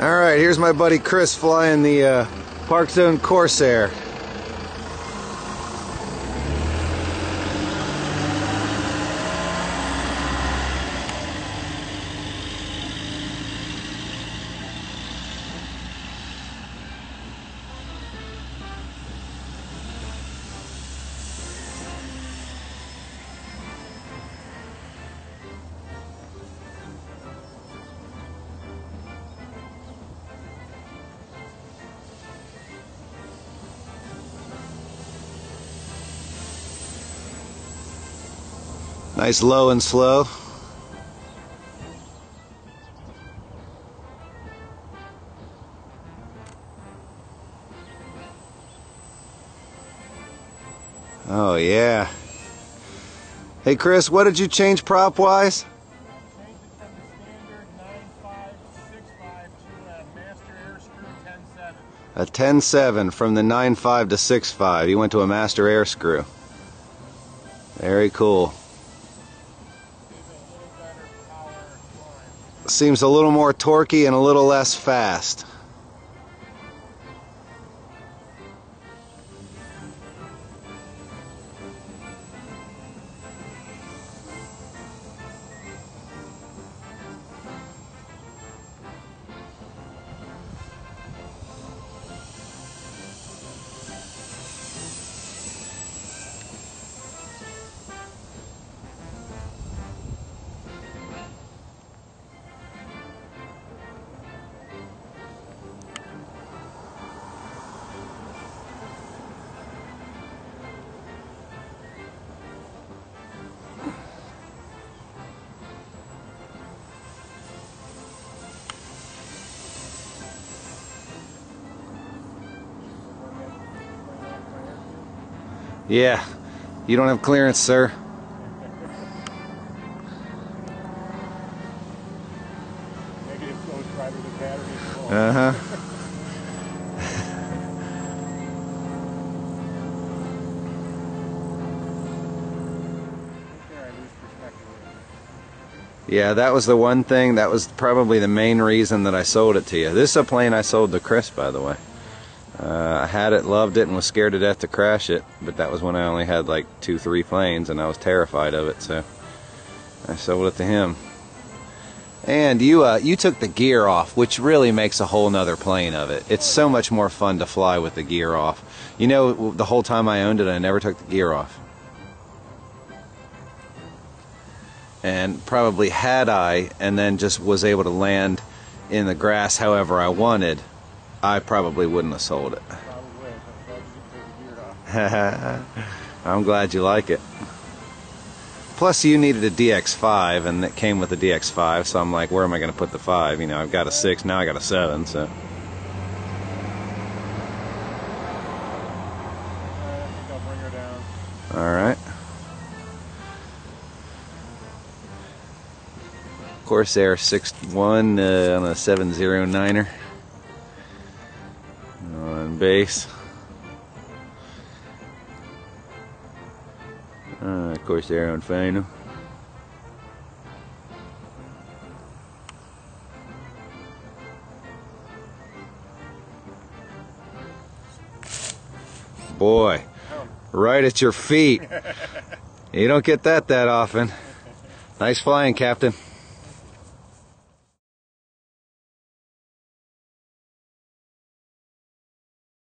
Alright, here's my buddy Chris flying the parkzone Corsair. Nice low and slow. Oh yeah. Hey Chris, what did you change prop wise? A 10.7 from the 9.5 to 6.5. You went to a master air screw. Very cool. Seems a little more torquey and a little less fast. Yeah, you don't have clearance, sir. Negative flow driver, the battery is full. Uh-huh. Yeah, that was the one thing, that was probably the main reason that I sold it to you. This is a plane I sold to Chris, by the way. I had it, loved it, and was scared to death to crash it, but that was when I only had like 2-3 planes, and I was terrified of it, so I sold it to him. And you took the gear off, which really makes a whole nother plane of it. It's so much more fun to fly with the gear off. You know, the whole time I owned it, I never took the gear off. And probably had I, and then just was able to land in the grass however I wanted, I probably wouldn't have sold it. I'm glad you like it. Plus you needed a DX5 and it came with a DX5, so I'm like, where am I going to put the 5? You know, I've got a 6, now I got a 7, so. Alright. Corsair 6.1 on a 709er. On base. Corsair on final. Boy, right at your feet. You don't get that often. Nice flying, Captain.